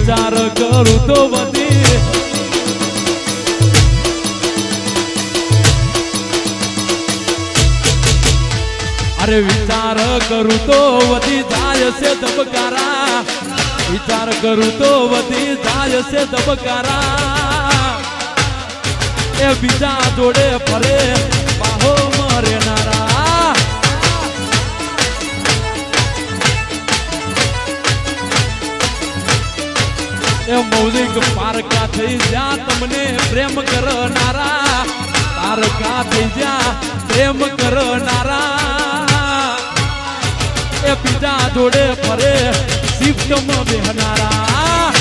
વિચાર કરું તો વધી અરે વિચાર કરું તો વધી જાય છે ધબકારા વિચાર કરું તો વધી જાય છે ધબકારા એ બીજા જોડે ફરે બાહો મરે નારા એ મૌલિક પારકા થઈ જ્યાં તમને પ્રેમ કરનારા પારકા થઈ જ્યાં પ્રેમ કરનારા એ બીજા જોડે ફરે શિફ્ટમાં બેહનારા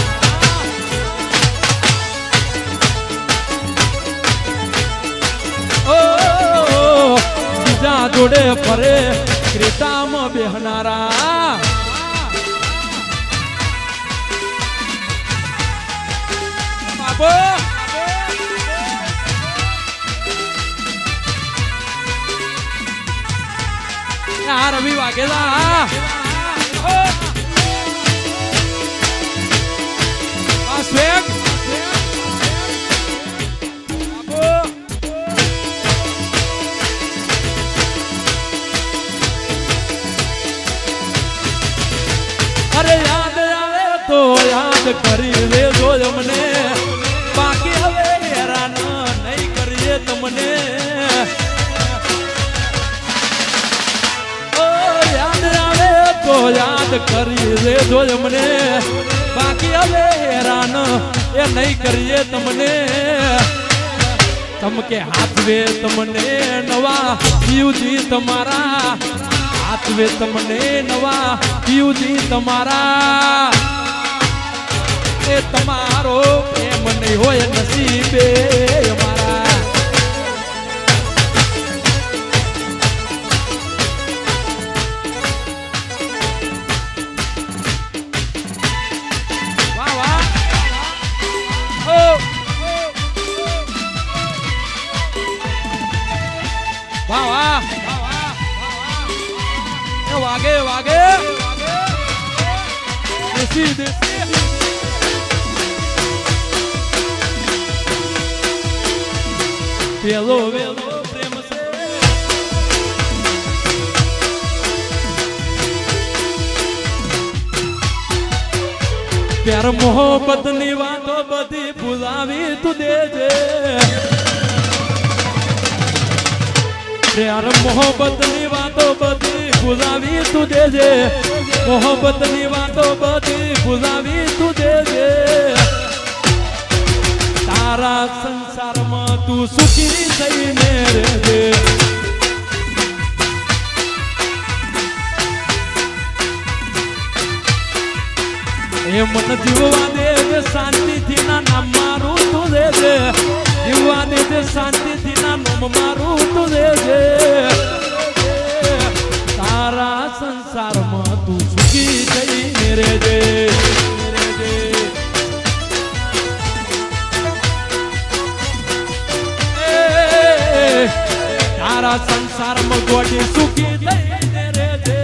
ઓ બીજા જોડે ફરે ક્રેટામાં બેહનારા બાબો આ રવિ વાઘેલા સ્વેગ અરે યાદ આવે તો યાદ કરી લેજો અમને બાકી હવે હેરાન નહીં કરીએ તમને યાદ કરી લેજો અમને બાકી હવે હેરાન એ નહીં કરીએ તમને તમકે હાથવે તમને નવા પીયુજી તમારા હાથવે તમને નવા પીયુજી તમારા એ તમારો પ્રેમ નહીં હોય નસીબે અમારા વાગે વાગે દેસી દેસી પેલો વેલો પ્રેમ છે પ્યાર મોહબ્બત ની વાતો બધી ભૂલાવી તું દેજે પ્યાર મોહબ્બત ની વાતો બધી ભૂલાવી તું દેજે મોહબ્બત ની વાતો બધી ભૂલાવી તું દેજે તારા સંસારમાં તું સુખી થઈને રહેજે એ મન જીવવા દે શાંતિથી ના નામ મારું તું દેજે જીવવા દે શાંતિથી ના નામ મારું તું દેજે તારા સંસારમાં તું સુખી થઈને રહેજે તારા સંસારમાં ગોડી સુખી થઈને રહેજે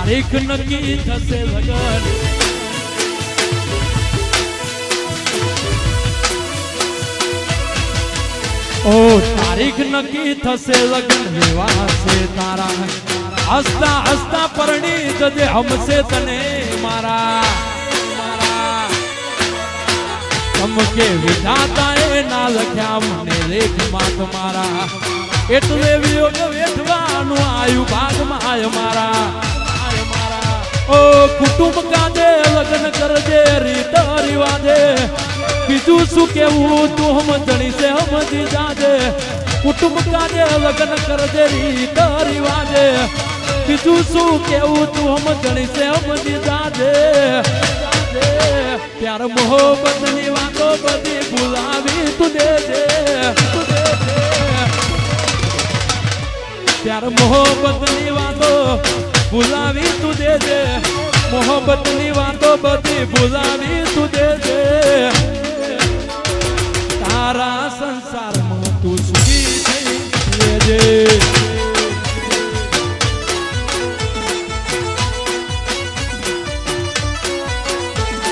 તારીખ નક્કી થશે લગન ઓ તારીખ નક્કી થશે લગન વિવાહ છે તારા હસતા હસતા પરણી જજે હમશે તને મારા તમકે વિધાતા એ ના લખ્યા મને લેખમાં તમારા એટલે વિયોગ વેઠવાનું આયુ ભાગમાં આય મારા ઓ કુટુંબ કાજે લગ્ન કરજે રીત રિવાજે બીજું શું કેવું તું સમજણી છે સમજી જાજે કુટુંબ કાજે લગ્ન કરજે રીત રિવાજે બીજું શું કેવું તું સમજણી છે સમજી જાજે પ્યાર મોહબ્બત ની વાતો બધી ભૂલાવી તું દેજે ત્યારે મોહબ્બતની વાતો ભૂલાવી તું દેજે મોહબ્બતની વાતો બધી ભૂલાવી તું દેજે તારા સંસારમાં તું સુખી થઈ લેજે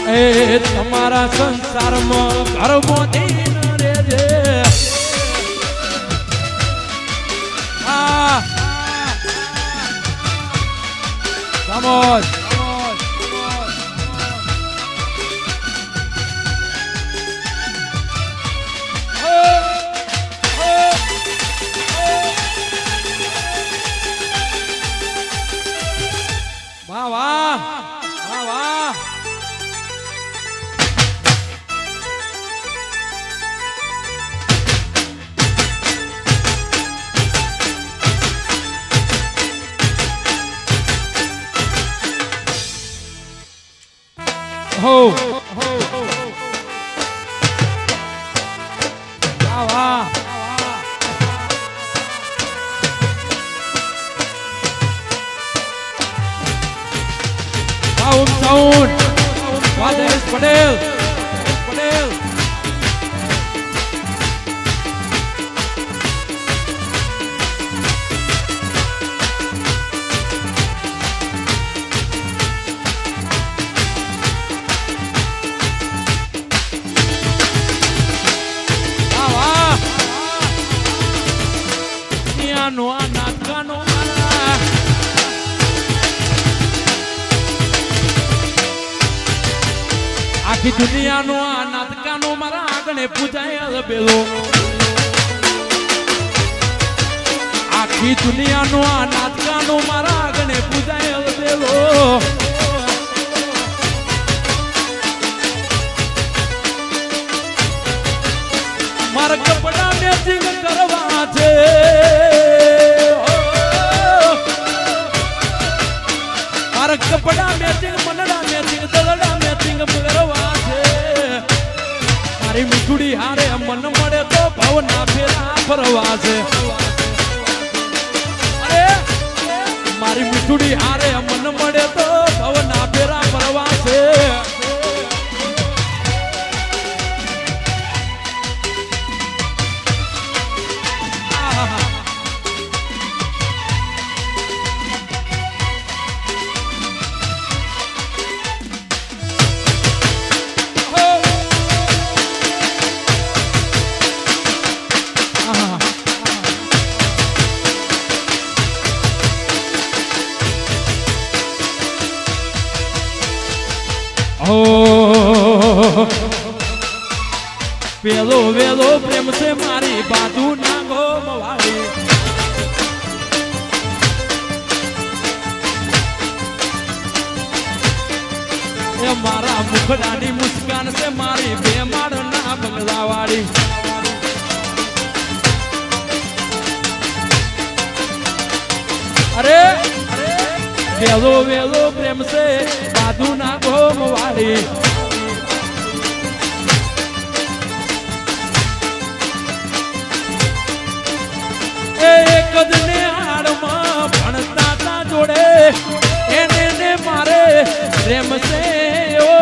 એ તમારા સંસારમાં ઘર મોતી ન રહેજે સમજ વાહ વાહ વાહ વાહ હો વાહ વાહ સાઉન્ડ વાદેશ પટેલ પટેલ નો આ નાટકાનો આખી દુનિયાનો આ નાટકાનો મારા આગળ પૂજાય બેલો આખી દુનિયાનો આ નાટકાનો મારા આગળ પૂજાય બેલો મારા કપડા મેચિંગ કરવા છે મારા કપડા મેચિંગ મનડા મેચિંગ દલડા મેચિંગ કરવા છે મારી મીઠુડી હારે મન મળે તો ભવના ફેરા ફરવા છે અરે મારી મીઠુડી હારે મન મળે તો ભવના ફેરા ફરવા છે પેલો વેલો પ્રેમ છે મારી બાજુ ના ગોમવાળી એ મારા મુખડાની મુસ્કાન છે મારી બે માળ ના બંગલાવાળી અરે વેલો વેલો પ્રેમ છે બાજુ ના ગોમવાળી એક જ ને હાડમાં ભણતા તા જોડે એને ને મારે પ્રેમ છે ઓ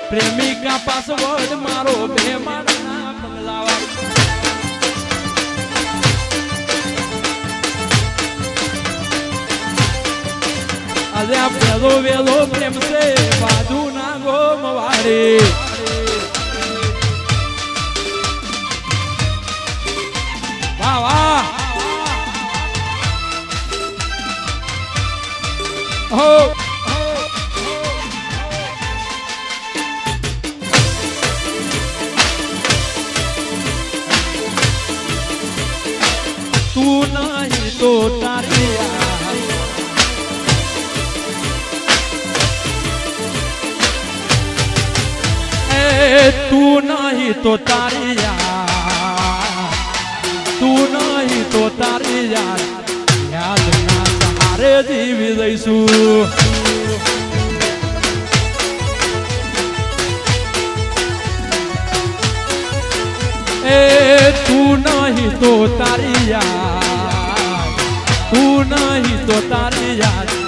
પ્રેમિકા પાસવર્ડ મારો બે માળના બંગલાવા આજે આ પેલો વેલો પ્રેમ છે બાજુ ના ગોમવાળી વાહ વાહ હો તું નહીં તો તારી તું નહીં તો તારી તું નહીં તો તારી યાદ ના સહારે જીવી જઈશું એ તું નહીં તો તારી તું નહીં તો તારી યાદ